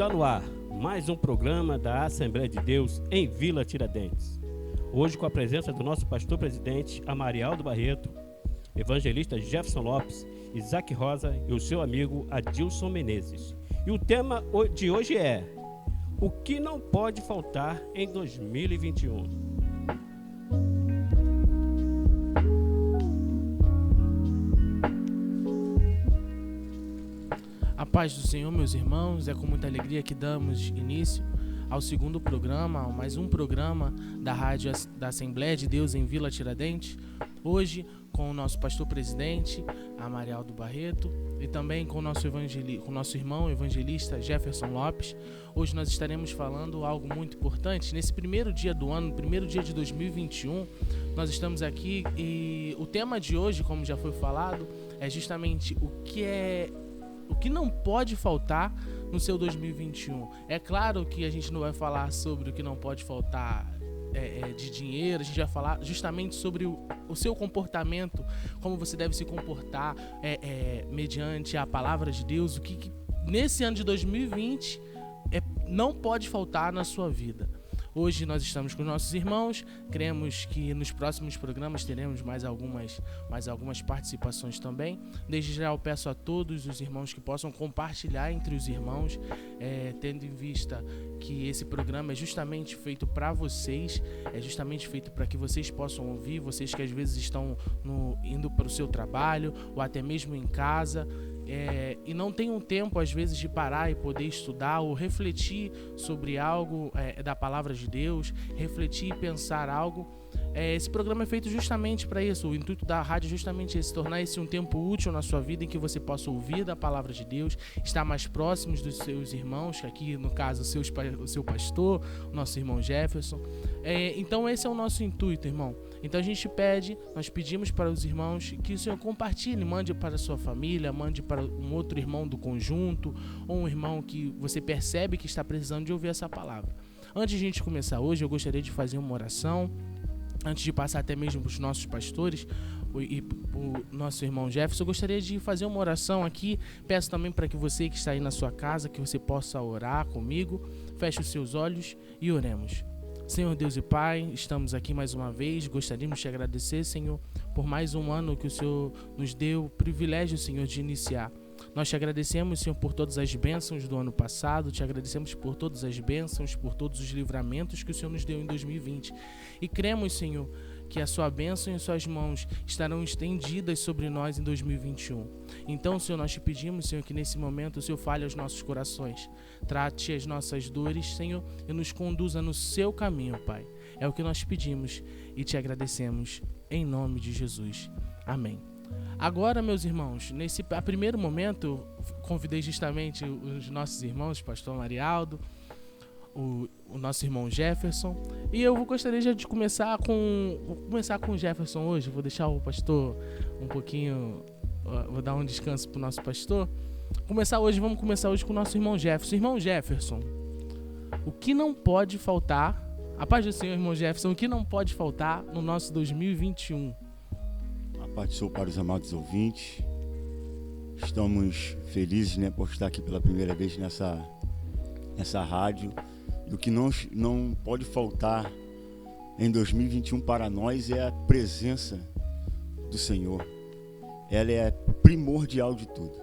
Está no ar mais um programa da Assembleia de Deus em Vila Tiradentes. Hoje com a presença do nosso pastor-presidente Amarialdo Barreto, evangelista Jefferson Lopes, Isaac Rosa e o seu amigo Adilson Menezes. E o tema de hoje é: o que não pode faltar em 2021? A paz do Senhor, meus irmãos, é com muita alegria que damos início ao segundo programa, mais um programa da Rádio da Assembleia de Deus em Vila Tiradentes. Hoje com o nosso pastor-presidente, Amarialdo Barreto, e também com o nosso irmão evangelista Jefferson Lopes. Hoje nós estaremos falando algo muito importante. Nesse primeiro dia do ano, primeiro dia de 2021, nós estamos aqui e o tema de hoje, como já foi falado, é justamente o que não pode faltar no seu 2021. É claro que a gente não vai falar sobre o que não pode faltar de dinheiro, a gente vai falar justamente sobre o seu comportamento, como você deve se comportar mediante a palavra de Deus, o que nesse ano de 2020 não pode faltar na sua vida. Hoje nós estamos com nossos irmãos, cremos que nos próximos programas teremos mais algumas participações também. Desde já eu peço a todos os irmãos que possam compartilhar entre os irmãos, tendo em vista que esse programa é justamente feito para vocês, é justamente feito para que vocês possam ouvir, vocês que às vezes estão indo para o seu trabalho ou até mesmo em casa, e não tem um tempo às vezes de parar e poder estudar ou refletir sobre algo da palavra de Deus, refletir e pensar algo. Esse programa é feito justamente para isso. O intuito da rádio é justamente esse: tornar esse um tempo útil na sua vida em que você possa ouvir da palavra de Deus, estar mais próximos dos seus irmãos, que aqui no caso o seu pastor, o nosso irmão Jefferson. Então esse é o nosso intuito, irmão. Então nós pedimos para os irmãos que o Senhor compartilhe, mande para a sua família, mande para um outro irmão do conjunto, ou um irmão que você percebe que está precisando de ouvir essa palavra. Antes de a gente começar hoje, eu gostaria de fazer uma oração, antes de passar até mesmo para os nossos pastores e para o nosso irmão Jefferson. Eu gostaria de fazer uma oração aqui. Peço também para que você que está aí na sua casa, que você possa orar comigo. Feche os seus olhos e oremos. Senhor Deus e Pai, estamos aqui mais uma vez. Gostaríamos de te agradecer, Senhor, por mais um ano que o Senhor nos deu o privilégio, Senhor, de iniciar. Nós te agradecemos, Senhor, por todas as bênçãos do ano passado, te agradecemos por todas as bênçãos, por todos os livramentos que o Senhor nos deu em 2020. E cremos, Senhor, que a sua bênção e as suas mãos estarão estendidas sobre nós em 2021. Então, Senhor, nós te pedimos, Senhor, que nesse momento o Senhor fale aos nossos corações, trate as nossas dores, Senhor, e nos conduza no seu caminho, Pai. É o que nós pedimos e te agradecemos em nome de Jesus. Amém. Agora, meus irmãos, nesse primeiro momento, convidei justamente os nossos irmãos, o pastor Amarialdo, o nosso irmão Jefferson, e eu gostaria já de começar com o Jefferson hoje. Vou deixar o pastor um pouquinho, vou dar um descanso para o nosso pastor. Vamos começar hoje com o nosso irmão Jefferson. Irmão Jefferson, o que não pode faltar, a paz do Senhor, irmão Jefferson, o que não pode faltar no nosso 2021? A paz do Senhor para os amados ouvintes. Estamos felizes, por estar aqui pela primeira vez nessa rádio. E o que não pode faltar em 2021 para nós é a presença do Senhor. Ela é primordial de tudo.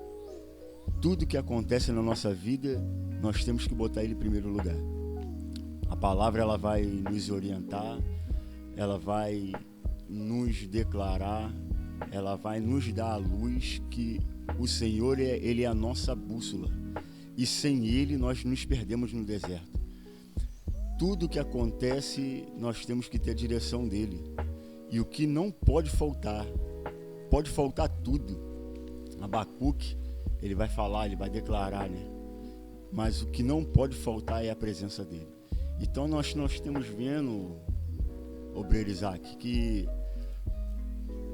Tudo que acontece na nossa vida, nós temos que botar Ele em primeiro lugar. A palavra, ela vai nos orientar, ela vai nos declarar, ela vai nos dar a luz que o Senhor Ele é a nossa bússola. E sem Ele nós nos perdemos no deserto. Tudo que acontece, nós temos que ter a direção dele. E o que não pode faltar tudo. Abacuque, ele vai falar, ele vai declarar, Mas o que não pode faltar é a presença dele. Então nós estamos vendo, obreiro Isaac, que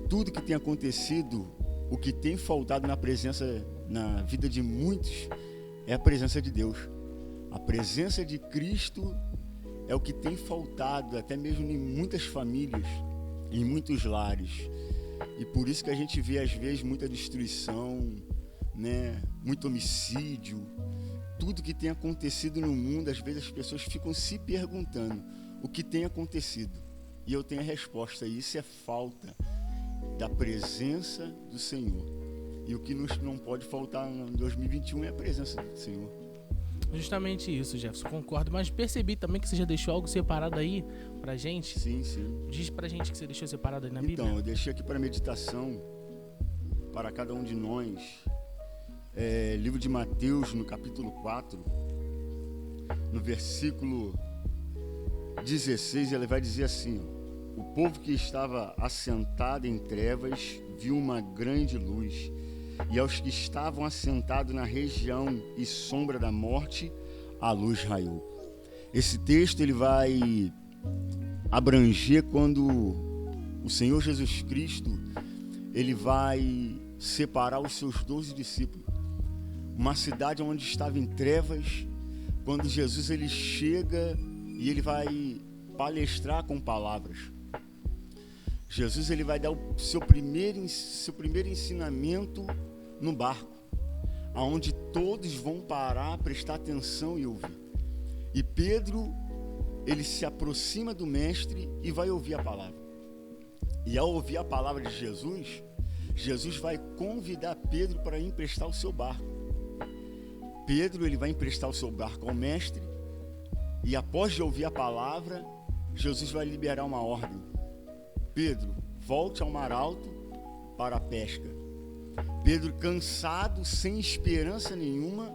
tudo que tem acontecido, o que tem faltado na vida de muitos, é a presença de Deus. A presença de Cristo é o que tem faltado, até mesmo em muitas famílias, em muitos lares. E por isso que a gente vê às vezes muita destruição, muito homicídio. tudo que tem acontecido no mundo, às vezes as pessoas ficam se perguntando o que tem acontecido. E eu tenho a resposta, e isso é falta da presença do Senhor. E o que não pode faltar em 2021 é a presença do Senhor. Justamente isso, Jefferson, concordo. Mas percebi também que você já deixou algo separado aí pra gente. Sim, sim. Diz pra gente que você deixou separado aí na Bíblia. Então, eu deixei aqui para meditação, para cada um de nós, livro de Mateus, no capítulo 4, no versículo 16, ele vai dizer assim: o povo que estava assentado em trevas viu uma grande luz, e aos que estavam assentados na região e sombra da morte, a luz raiou. Esse texto ele vai abranger quando o Senhor Jesus Cristo ele vai separar os seus 12 discípulos. Uma cidade onde estava em trevas, quando Jesus ele chega e ele vai palestrar com palavras. Jesus ele vai dar o seu primeiro ensinamento no barco, aonde todos vão parar, prestar atenção e ouvir. E Pedro ele se aproxima do mestre e vai ouvir a palavra. E ao ouvir a palavra de Jesus, Jesus vai convidar Pedro para emprestar o seu barco. Pedro ele vai emprestar o seu barco ao mestre, e após de ouvir a palavra, Jesus vai liberar uma ordem: Pedro, volte ao mar alto para a pesca. Pedro, cansado, sem esperança nenhuma,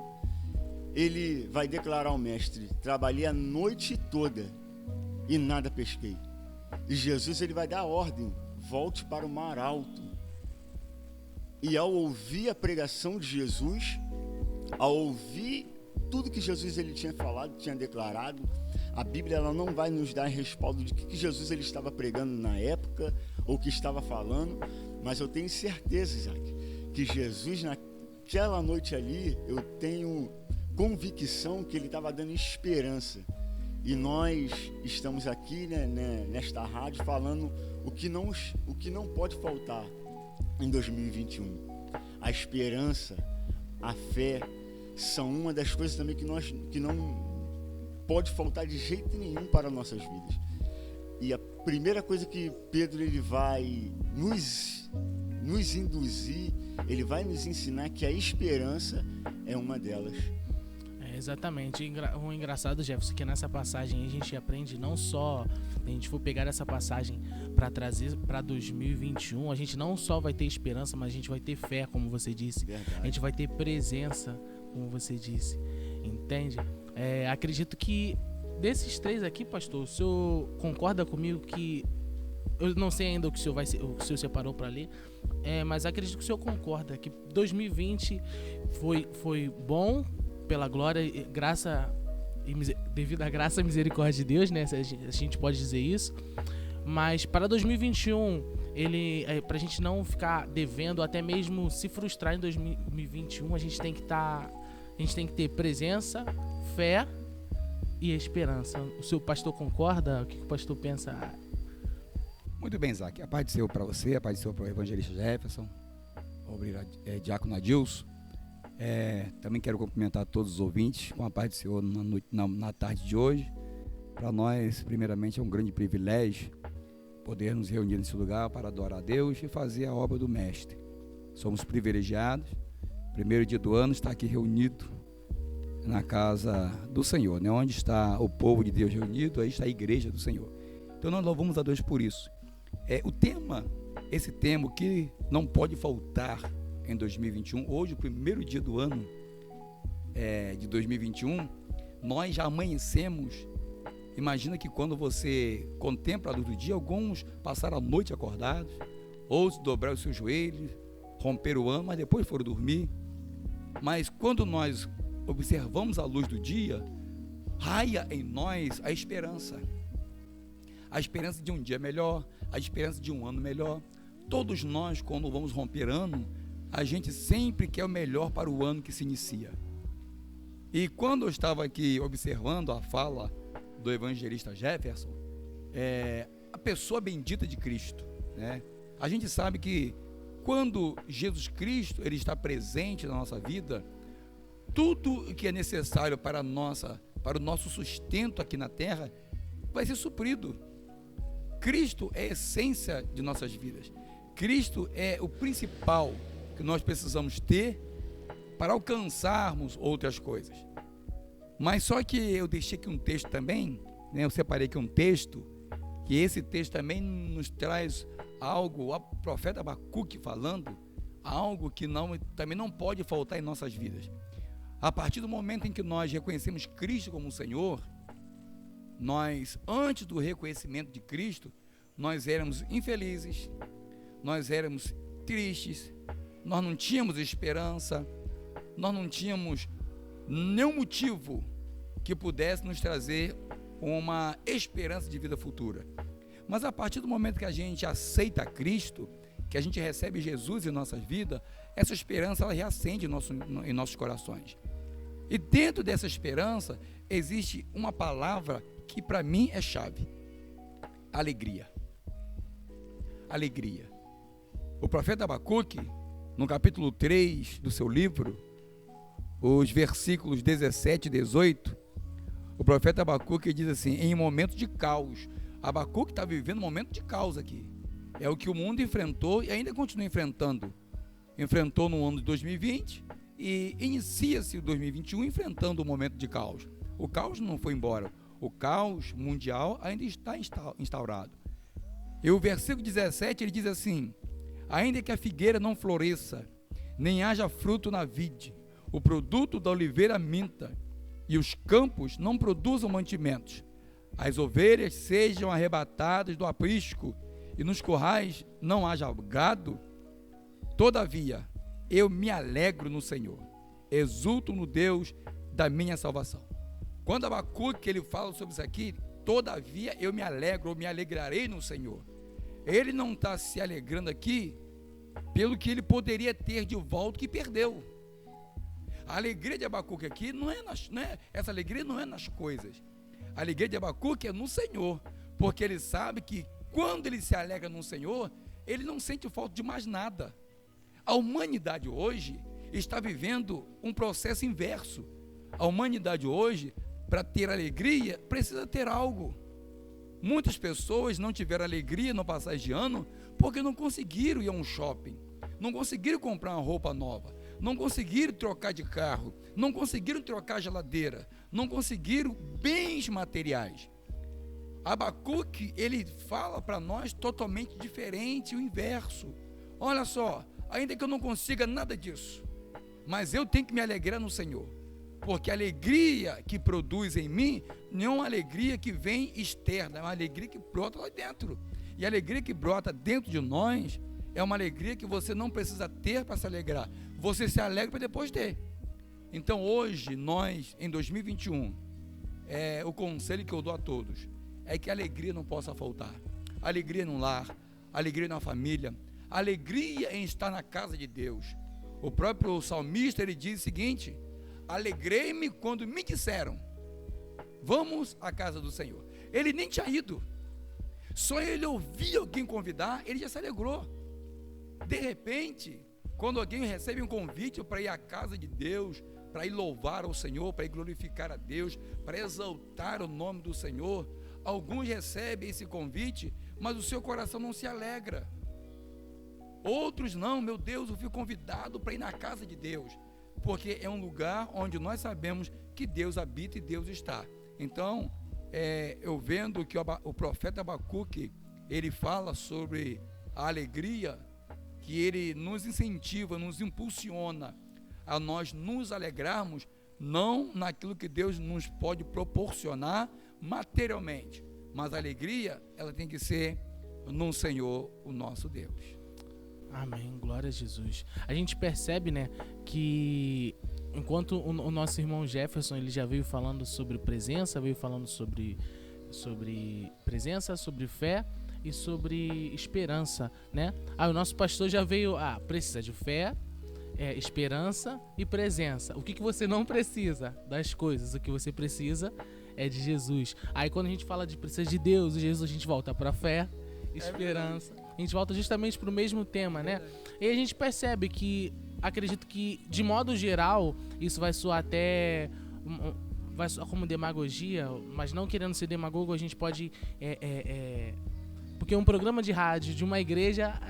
ele vai declarar ao mestre: trabalhei a noite toda e nada pesquei. E Jesus ele vai dar a ordem: volte para o mar alto. E ao ouvir a pregação de Jesus, ao ouvir tudo que Jesus ele tinha falado, tinha declarado, a Bíblia ela não vai nos dar respaldo de que Jesus ele estava pregando na época ou que estava falando, mas eu tenho certeza, Isaac, que Jesus naquela noite ali, eu tenho convicção que ele estava dando esperança. E nós estamos aqui, né, nesta rádio falando o que não pode faltar em 2021. A esperança, a fé são uma das coisas também que não pode faltar de jeito nenhum para nossas vidas. E a primeira coisa que Pedro ele vai nos induzir, ele vai nos ensinar que a esperança é uma delas. Exatamente. O engraçado, Jefferson, que nessa passagem a gente aprende não só, se a gente for pegar essa passagem para trazer para 2021, a gente não só vai ter esperança, mas a gente vai ter fé, como você disse. Verdade. A gente vai ter presença, como você disse. Entende? Acredito que desses três aqui, pastor, o senhor concorda comigo que eu não sei ainda o que o senhor separou para ler, mas acredito que o senhor concorda que 2020 foi bom pela glória, graça e devido à graça e misericórdia de Deus, né? A gente pode dizer isso. Mas para 2021, pra gente não ficar devendo, até mesmo se frustrar em 2021, a gente tem que ter presença, fé e esperança. O seu pastor concorda? O que o pastor pensa? Muito bem, Isaac. A paz do Senhor para você, a paz do Senhor para o evangelista Jefferson, o diácono Adilson. Também quero cumprimentar todos os ouvintes com a paz do Senhor na tarde de hoje. Para nós, primeiramente, é um grande privilégio poder nos reunir nesse lugar para adorar a Deus e fazer a obra do Mestre. Somos privilegiados. Primeiro dia do ano está aqui reunido na casa do Senhor, né? Onde está o povo de Deus reunido, aí está a igreja do Senhor. Então nós louvamos a Deus por isso. Esse tema que não pode faltar em 2021, hoje, o primeiro dia do ano de 2021, nós já amanhecemos. Imagina que quando você contempla a luz do dia, alguns passaram a noite acordados, outros dobraram os seus joelhos, romperam o ano, mas depois foram dormir. Mas quando nós observamos a luz do dia, raia em nós a esperança de um dia melhor, a esperança de um ano melhor. Todos nós, quando vamos romper ano, a gente sempre quer o melhor para o ano que se inicia. E quando eu estava aqui observando a fala do evangelista Jefferson, a pessoa bendita de Cristo, né? A gente sabe que quando Jesus Cristo ele está presente na nossa vida, tudo o que é necessário para o nosso sustento aqui na terra vai ser suprido. Cristo é a essência de nossas vidas. Cristo é o principal que nós precisamos ter para alcançarmos outras coisas. Mas só que eu deixei aqui um texto também, né? Eu separei aqui um texto, que esse texto também nos traz algo, o profeta Abacuque falando, algo que também não pode faltar em nossas vidas. A partir do momento em que nós reconhecemos Cristo como Senhor, nós, antes do reconhecimento de Cristo, nós éramos infelizes, nós éramos tristes, nós não tínhamos esperança, nós não tínhamos nenhum motivo que pudesse nos trazer uma esperança de vida futura. Mas a partir do momento que a gente aceita Cristo, que a gente recebe Jesus em nossas vidas, essa esperança ela reacende em nossos corações. E dentro dessa esperança existe uma palavra que para mim é chave: alegria. Alegria. O profeta Abacuque, no capítulo 3 do seu livro, os versículos 17 e 18, o profeta Abacuque diz assim: em momentos de caos. Abacuque está vivendo um momento de caos aqui. É o que o mundo enfrentou e ainda continua enfrentando. Enfrentou no ano de 2020 e inicia-se o 2021 enfrentando um momento de caos. O caos não foi embora. O caos mundial ainda está instaurado. E o versículo 17 ele diz assim: ainda que a figueira não floresça, nem haja fruto na vide, o produto da oliveira minta, e os campos não produzam mantimentos, as ovelhas sejam arrebatadas do aprisco, e nos currais não haja gado, todavia eu me alegro no Senhor, exulto no Deus da minha salvação. Quando Abacuque ele fala sobre isso aqui, todavia eu me alegro, ou me alegrarei no Senhor, ele não está se alegrando aqui pelo que ele poderia ter de volta que perdeu. A alegria de Abacuque aqui essa alegria não é nas coisas. A alegria de Abacuque é no Senhor, porque ele sabe que quando ele se alegra no Senhor, ele não sente falta de mais nada. A humanidade hoje está vivendo um processo inverso. A humanidade hoje, para ter alegria, precisa ter algo. Muitas pessoas não tiveram alegria no passagem de ano porque não conseguiram ir a um shopping, não conseguiram comprar uma roupa nova, não conseguiram trocar de carro, não conseguiram trocar a geladeira, não conseguiram bens materiais. Abacuque, ele fala para nós totalmente diferente, o inverso. Olha só, ainda que eu não consiga nada disso, mas eu tenho que me alegrar no Senhor, porque a alegria que produz em mim não é uma alegria que vem externa, é uma alegria que brota lá dentro. E a alegria que brota dentro de nós é uma alegria que você não precisa ter para se alegrar, você se alegra para depois ter. Então hoje, nós, em 2021, o conselho que eu dou a todos é que a alegria não possa faltar. Alegria no lar, alegria na família, alegria em estar na casa de Deus. O próprio salmista, ele diz o seguinte: alegrei-me quando me disseram, vamos à casa do Senhor. Ele nem tinha ido, só ele ouvir alguém convidar, ele já se alegrou. De repente, quando alguém recebe um convite para ir à casa de Deus, para ir louvar ao Senhor, para ir glorificar a Deus, para exaltar o nome do Senhor, alguns recebem esse convite, mas o seu coração não se alegra. Outros não, meu Deus, eu fui convidado para ir na casa de Deus, porque é um lugar onde nós sabemos que Deus habita e Deus está. Então, eu vendo que o profeta Abacuque, ele fala sobre a alegria, que ele nos incentiva, nos impulsiona a nós nos alegrarmos, não naquilo que Deus nos pode proporcionar materialmente, mas a alegria, ela tem que ser no Senhor, o nosso Deus. Amém, glória a Jesus. A gente percebe, né, que enquanto o nosso irmão Jefferson, ele já veio falando sobre presença, veio falando sobre presença, sobre fé e sobre esperança, né? O nosso pastor já veio, precisa de fé, esperança e presença. O que você não precisa das coisas, o que você precisa é de Jesus. Aí quando a gente fala de precisa de Deus e Jesus, a gente volta para fé, esperança. A gente volta justamente para o mesmo tema, né? E a gente percebe que acredito que, de modo geral, isso vai soar até... vai soar como demagogia, mas não querendo ser demagogo, a gente pode... porque um programa de rádio de uma igreja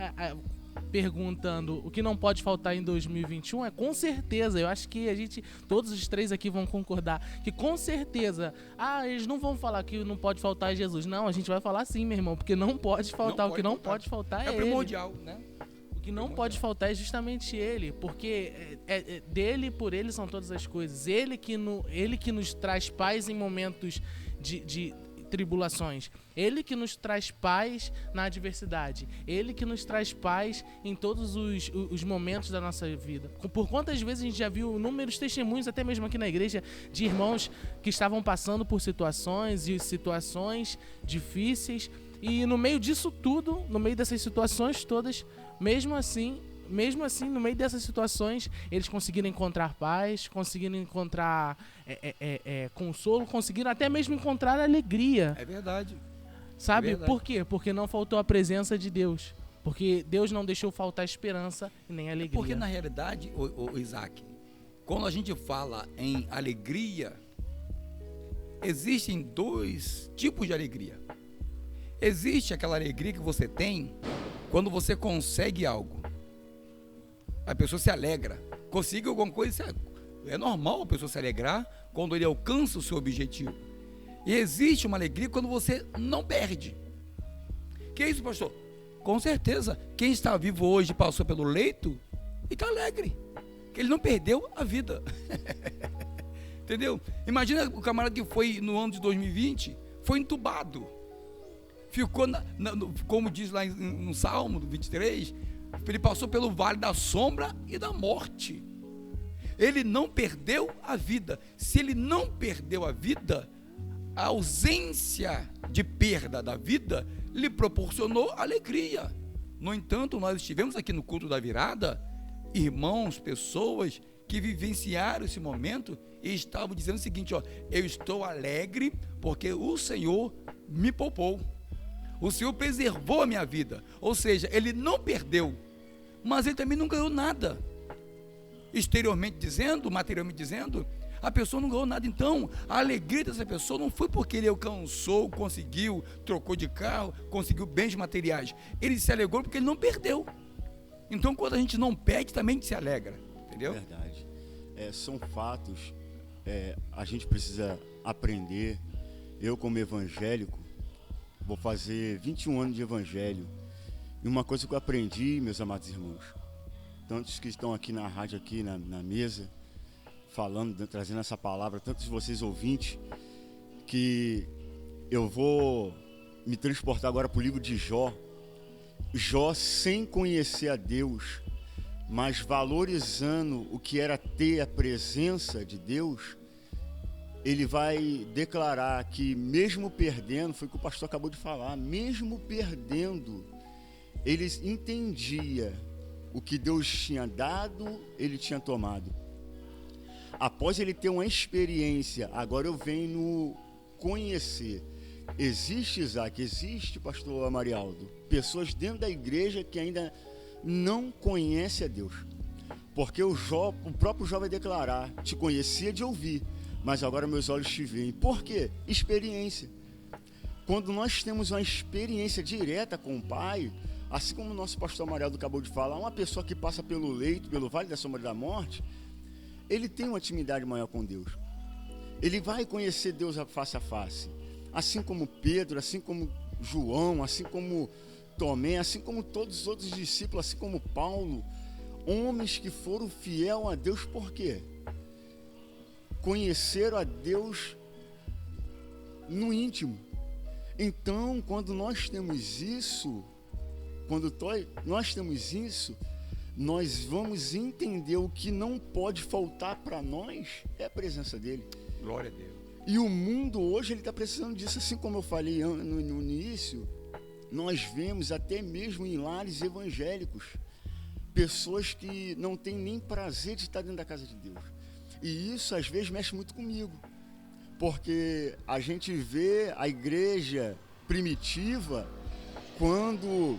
perguntando o que não pode faltar em 2021 é com certeza, eu acho que todos os três aqui vão concordar, que com certeza, eles não vão falar que não pode faltar Jesus. Não, a gente vai falar sim, meu irmão, porque não pode faltar, o que não pode faltar é primordial, ele. né? O que não pode faltar é justamente ele, porque dele e por ele são todas as coisas. Ele que nos traz paz em momentos de tribulações. Ele que nos traz paz na adversidade. Ele que nos traz paz em todos os momentos da nossa vida. Por quantas vezes a gente já viu inúmeros testemunhos, até mesmo aqui na igreja, de irmãos que estavam passando por situações difíceis, e no meio disso tudo, no meio dessas situações todas, mesmo assim, no meio dessas situações, eles conseguiram encontrar paz, conseguiram encontrar consolo, conseguiram até mesmo encontrar alegria. É verdade. Sabe? É verdade. Por quê? Porque não faltou a presença de Deus. Porque Deus não deixou faltar esperança e nem alegria. Porque na realidade, Isaac, quando a gente fala em alegria, existem dois tipos de alegria. Existe aquela alegria que você tem quando você consegue algo. A pessoa se alegra. Consegue alguma coisa, é normal a pessoa se alegrar quando ele alcança o seu objetivo. E existe uma alegria quando você não perde. Que é isso, pastor? Com certeza, quem está vivo hoje passou pelo leito e está alegre. Que ele não perdeu a vida. Entendeu? Imagina o camarada que foi no ano de 2020, foi entubado. Ficou, como diz lá no Salmo 23, ele passou pelo vale da sombra e da morte. Ele não perdeu a vida. Se ele não perdeu a vida, a ausência de perda da vida lhe proporcionou alegria. No entanto, nós estivemos aqui no culto da virada, irmãos, pessoas que vivenciaram esse momento e estavam dizendo o seguinte: eu estou alegre porque o Senhor me poupou. O Senhor preservou a minha vida. Ou seja, ele não perdeu, mas ele também não ganhou nada. Exteriormente dizendo, materialmente dizendo, a pessoa não ganhou nada. Então, a alegria dessa pessoa não foi porque ele alcançou, conseguiu, trocou de carro, conseguiu bens materiais. Ele se alegrou porque ele não perdeu. Então, quando a gente não perde, também a gente se alegra. Entendeu? Verdade. São fatos. A gente precisa aprender. Eu, como evangélico, vou fazer 21 anos de evangelho. E uma coisa que eu aprendi, meus amados irmãos, tantos que estão aqui na rádio, aqui na mesa, falando, trazendo essa palavra, tantos de vocês ouvintes, que eu vou me transportar agora para o livro de Jó. Jó, sem conhecer a Deus, mas valorizando o que era ter a presença de Deus, ele vai declarar que mesmo perdendo, foi o que o pastor acabou de falar, mesmo perdendo, ele entendia o que Deus tinha dado, ele tinha tomado. Após ele ter uma experiência, agora eu venho no conhecer. Existe, Isaac, existe, pastor Amarialdo, pessoas dentro da igreja que ainda não conhecem a Deus. Porque o próprio Jó vai declarar: te conhecia de ouvir, mas agora meus olhos te veem. Por quê? Experiência. Quando nós temos uma experiência direta com o Pai, assim como o nosso pastor Amarialdo acabou de falar, uma pessoa que passa pelo leito, pelo vale da sombra da morte, ele tem uma intimidade maior com Deus. Ele vai conhecer Deus face a face. Assim como Pedro, assim como João, assim como Tomé, assim como todos os outros discípulos, assim como Paulo, homens que foram fiéis a Deus. Por quê? Conheceram a Deus no íntimo. Então, quando nós temos isso, nós vamos entender o que não pode faltar para nós é a presença dele. Glória a Deus. E o mundo hoje ele está precisando disso, assim como eu falei no início. Nós vemos até mesmo em lares evangélicos pessoas que não têm nem prazer de estar dentro da casa de Deus. E isso às vezes mexe muito comigo, porque a gente vê a igreja primitiva, quando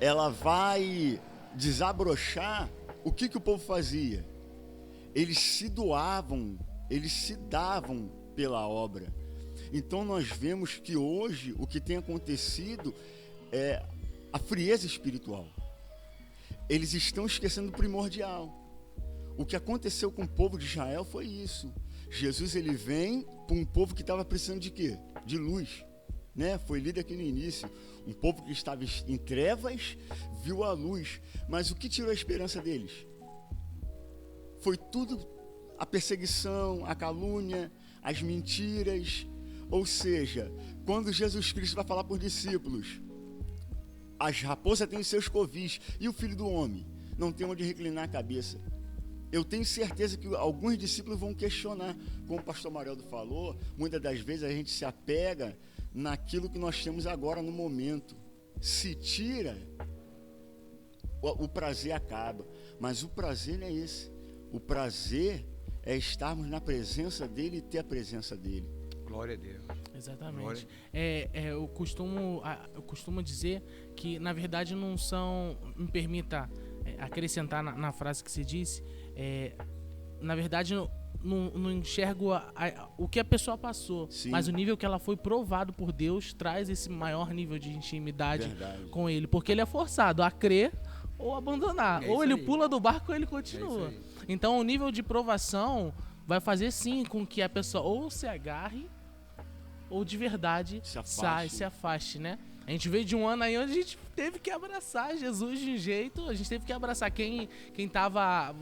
ela vai desabrochar, o que o povo fazia? Eles se doavam, eles se davam pela obra. Então nós vemos que hoje o que tem acontecido é a frieza espiritual. Eles estão esquecendo o primordial. O que aconteceu com o povo de Israel foi isso. Jesus, ele vem para um povo que estava precisando de quê? De luz, né? Foi lido aqui no início. Um povo que estava em trevas viu a luz. Mas o que tirou a esperança deles? Foi tudo a perseguição, a calúnia, as mentiras. Ou seja, quando Jesus Cristo vai falar para os discípulos, as raposas têm os seus covis e o Filho do Homem não tem onde reclinar a cabeça. Eu tenho certeza que alguns discípulos vão questionar, como o pastor Marialdo falou, muitas das vezes a gente se apega naquilo que nós temos agora no momento. Se tira, o prazer acaba. Mas o prazer não é esse. O prazer é estarmos na presença dele e ter a presença dele. Glória a Deus. Exatamente. Eu costumo dizer que, na verdade, não são... Me permita acrescentar na frase que você disse. Na verdade, não enxergo o que a pessoa passou. Sim. Mas o nível que ela foi provado por Deus traz esse maior nível de intimidade com ele. Porque ele é forçado a crer ou abandonar. Ou ele pula do barco ou ele continua. Então, o nível de provação vai fazer, sim, com que a pessoa ou se agarre ou de verdade se afaste, né? A gente veio de um ano aí onde a gente teve que abraçar Jesus de um jeito, a gente teve que abraçar quem tava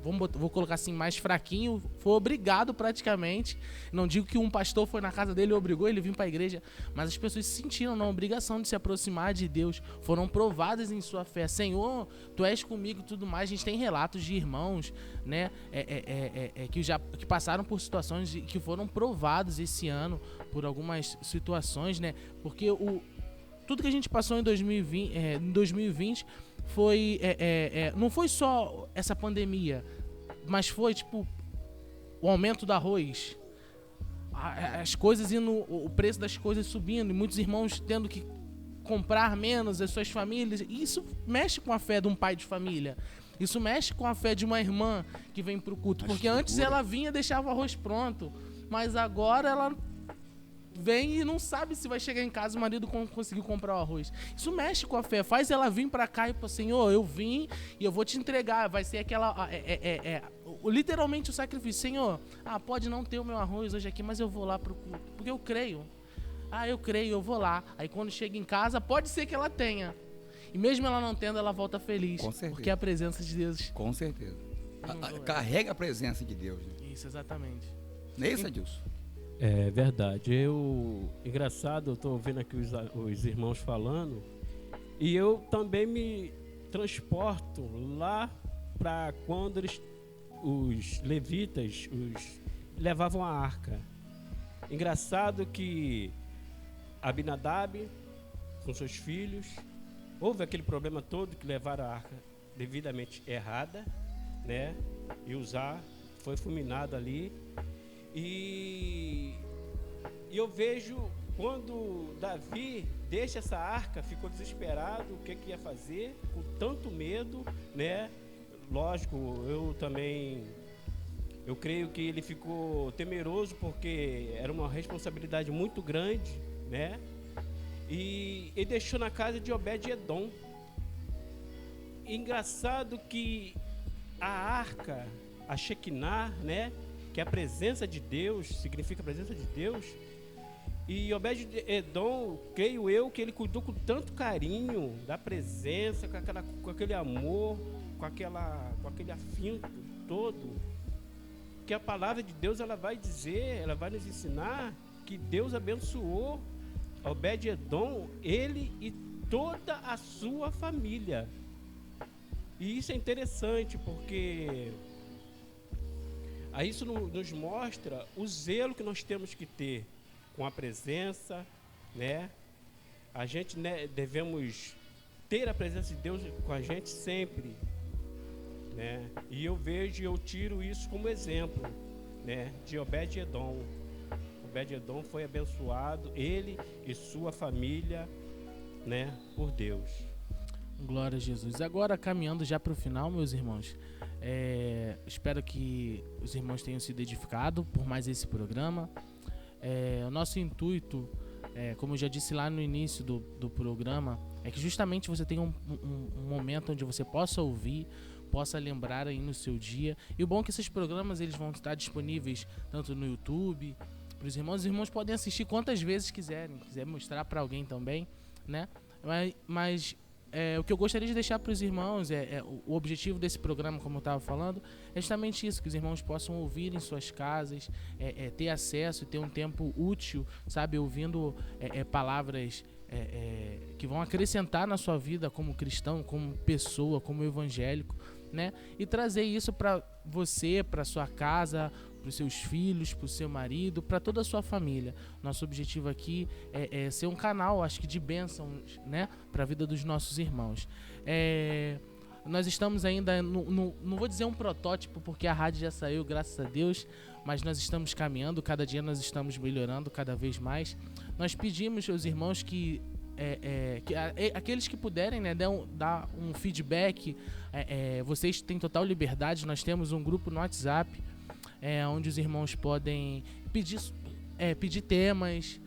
vou colocar assim, mais fraquinho, foi obrigado praticamente. Não digo que um pastor foi na casa dele e obrigou ele a vir para a igreja, mas as pessoas se sentiram na obrigação de se aproximar de Deus, foram provadas em sua fé. Senhor, tu és comigo e tudo mais. A gente tem relatos de irmãos, né, que passaram por situações que foram provados esse ano por algumas situações, né, porque tudo que a gente passou em 2020 foi não foi só essa pandemia, mas foi tipo o aumento do arroz, as coisas indo, o preço das coisas subindo e muitos irmãos tendo que comprar menos, as suas famílias. E isso mexe com a fé de um pai de família, isso mexe com a fé de uma irmã que vem pro culto, porque antes ela vinha e deixava o arroz pronto, mas agora ela vem e não sabe se vai chegar em casa, o marido conseguiu comprar o arroz. Isso mexe com a fé, faz ela vir pra cá e falar, Senhor, eu vim e eu vou te entregar. Vai ser aquela, literalmente o sacrifício. Senhor, pode não ter o meu arroz hoje aqui, mas eu vou lá pro culto, porque eu creio. Eu creio, eu vou lá. Aí quando chega em casa, pode ser que ela tenha. E mesmo ela não tendo, ela volta feliz. Com certeza. Porque é a presença de Deus. Com certeza. Carrega a presença de Deus. Né? Isso, exatamente. Não é isso, Adilson? É verdade. Engraçado, eu estou ouvindo aqui os irmãos falando e eu também me transporto lá para quando os levitas levavam a arca. Engraçado que Abinadab, com seus filhos, houve aquele problema todo que levaram a arca devidamente errada, né? E Uzá foi fulminado ali. E eu vejo quando Davi deixa essa arca, ficou desesperado, o que ia fazer, com tanto medo, né? Lógico, eu creio que ele ficou temeroso porque era uma responsabilidade muito grande, né? E ele deixou na casa de Obed-Edom. Engraçado que a arca, a Shekinah, né? Que a presença de Deus, significa a presença de Deus. E Obed-Edom, creio eu, que ele cuidou com tanto carinho da presença, com aquele amor, com aquele afinco todo, que a palavra de Deus ela vai dizer, ela vai nos ensinar que Deus abençoou Obed-Edom, ele e toda a sua família. E isso é interessante porque isso nos mostra o zelo que nós temos que ter com a presença, né? A gente, né, devemos ter a presença de Deus com a gente sempre, né? E eu tiro isso como exemplo, né, de Obed-Edom. Obed-Edom foi abençoado, ele e sua família, né, por Deus. Glória a Jesus. Agora, caminhando já para o final, meus irmãos, espero que os irmãos tenham sido edificados por mais esse programa. O nosso intuito, como eu já disse lá no início do programa, é que justamente você tenha um momento onde você possa ouvir, possa lembrar aí no seu dia. E o bom é que esses programas eles vão estar disponíveis tanto no YouTube, para os irmãos podem assistir quantas vezes quiserem, quiser mostrar para alguém também, né? Mas o que eu gostaria de deixar para os irmãos, o objetivo desse programa, como eu estava falando, é justamente isso, que os irmãos possam ouvir em suas casas, ter acesso, ter um tempo útil, sabe, ouvindo palavras que vão acrescentar na sua vida como cristão, como pessoa, como evangélico, né? E trazer isso para você, para sua casa, para os seus filhos, para o seu marido, para toda a sua família. Nosso objetivo aqui é ser um canal, acho que de bênçãos, né, para a vida dos nossos irmãos. Nós estamos ainda, não vou dizer um protótipo, porque a rádio já saiu, graças a Deus, mas nós estamos caminhando, cada dia nós estamos melhorando cada vez mais. Nós pedimos aos irmãos que aqueles que puderem, né, dar um feedback, vocês têm total liberdade. Nós temos um grupo no WhatsApp, onde os irmãos podem pedir temas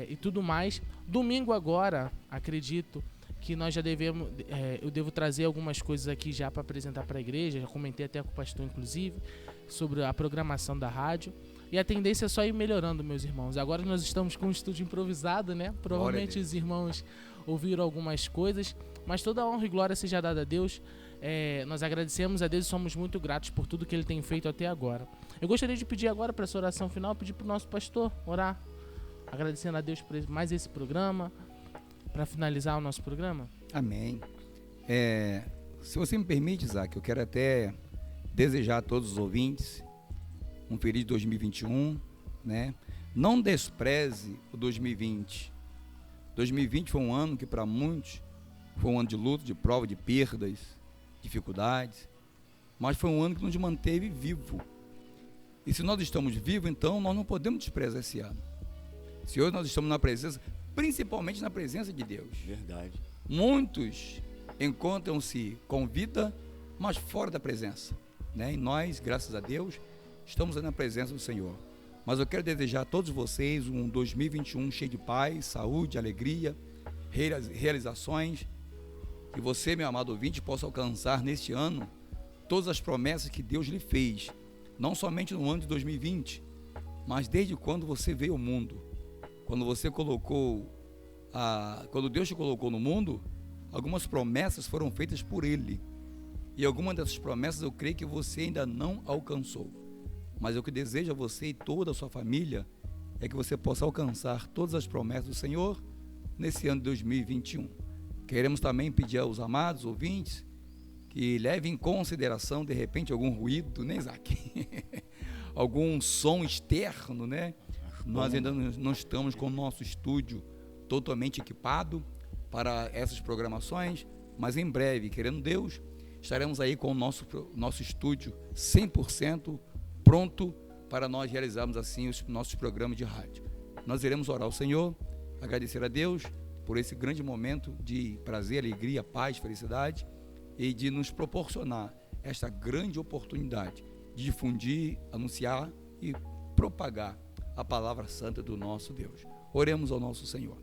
e tudo mais. Domingo agora, acredito que nós já eu devo trazer algumas coisas aqui já para apresentar para a igreja. Já comentei até com o pastor, inclusive, sobre a programação da rádio. E a tendência é só ir melhorando, meus irmãos. Agora nós estamos com um estúdio improvisado, né? Provavelmente os irmãos ouviram algumas coisas, mas toda a honra e glória seja dada a Deus. Nós agradecemos a Deus e somos muito gratos por tudo que Ele tem feito até agora. Eu gostaria de pedir agora para essa oração final, pedir para o nosso pastor orar, agradecendo a Deus por mais esse programa, para finalizar o nosso programa. Amém. Se você me permite, Isaac, eu quero até desejar a todos os ouvintes um feliz 2021, né? Não despreze o 2020. 2020 foi um ano que para muitos foi um ano de luto, de prova, de perdas, dificuldades, mas foi um ano que nos manteve vivo. E se nós estamos vivos, então nós não podemos desprezar esse ano. Se hoje nós estamos na presença, principalmente na presença de Deus. Verdade. Muitos encontram-se com vida, mas fora da presença, né? E nós, graças a Deus, estamos aí na presença do Senhor. Mas eu quero desejar a todos vocês um 2021 cheio de paz, saúde, alegria, realizações. Que você, meu amado ouvinte, possa alcançar neste ano todas as promessas que Deus lhe fez. Não somente no ano de 2020, mas desde quando você veio ao mundo. Quando Deus te colocou no mundo, algumas promessas foram feitas por Ele. E algumas dessas promessas eu creio que você ainda não alcançou. Mas o que desejo a você e toda a sua família é que você possa alcançar todas as promessas do Senhor nesse ano de 2021. Queremos também pedir aos amados ouvintes que levem em consideração, de repente, algum ruído, né, Isaac? Algum som externo, né? Nós ainda não estamos com o nosso estúdio totalmente equipado para essas programações, mas em breve, querendo Deus, estaremos aí com o nosso estúdio 100% pronto para nós realizarmos assim os nossos programas de rádio. Nós iremos orar ao Senhor, agradecer a Deus por esse grande momento de prazer, alegria, paz, felicidade e de nos proporcionar esta grande oportunidade de difundir, anunciar e propagar a palavra santa do nosso Deus. Oremos ao nosso Senhor.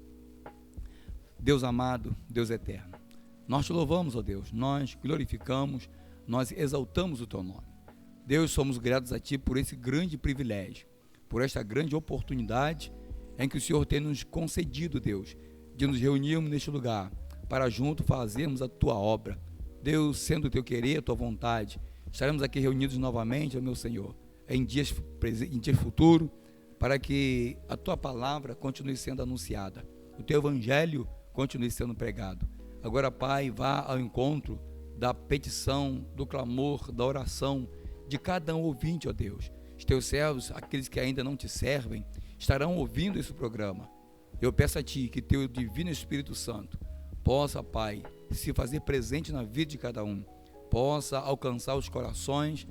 Deus amado, Deus eterno, nós te louvamos, ó Deus, nós glorificamos, nós exaltamos o teu nome. Deus, somos gratos a Ti por esse grande privilégio, por esta grande oportunidade em que o Senhor tem nos concedido, Deus, de nos reunirmos neste lugar, para junto fazermos a Tua obra. Deus, sendo o Teu querer, a Tua vontade, estaremos aqui reunidos novamente, ó meu Senhor, em dias futuros, para que a Tua palavra continue sendo anunciada, o Teu evangelho continue sendo pregado. Agora, Pai, vá ao encontro da petição, do clamor, da oração, de cada um ouvinte, ó Deus. Os teus servos, aqueles que ainda não te servem, estarão ouvindo esse programa. Eu peço a Ti que teu divino Espírito Santo possa, Pai, se fazer presente na vida de cada um, possa alcançar os corações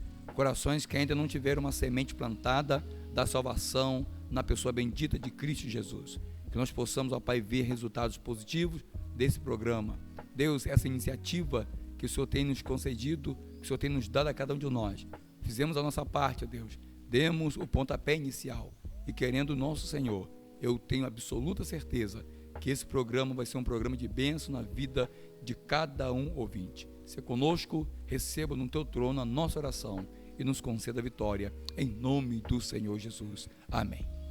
que ainda não tiveram uma semente plantada da salvação na pessoa bendita de Cristo Jesus. Que nós possamos, ó Pai, ver resultados positivos desse programa. Deus, essa iniciativa que o Senhor tem nos concedido, que o Senhor tem nos dado a cada um de nós. Fizemos a nossa parte, ó Deus, demos o pontapé inicial e, querendo o nosso Senhor, eu tenho absoluta certeza que esse programa vai ser um programa de bênção na vida de cada um ouvinte. Se conosco, receba no teu trono a nossa oração e nos conceda a vitória, em nome do Senhor Jesus. Amém.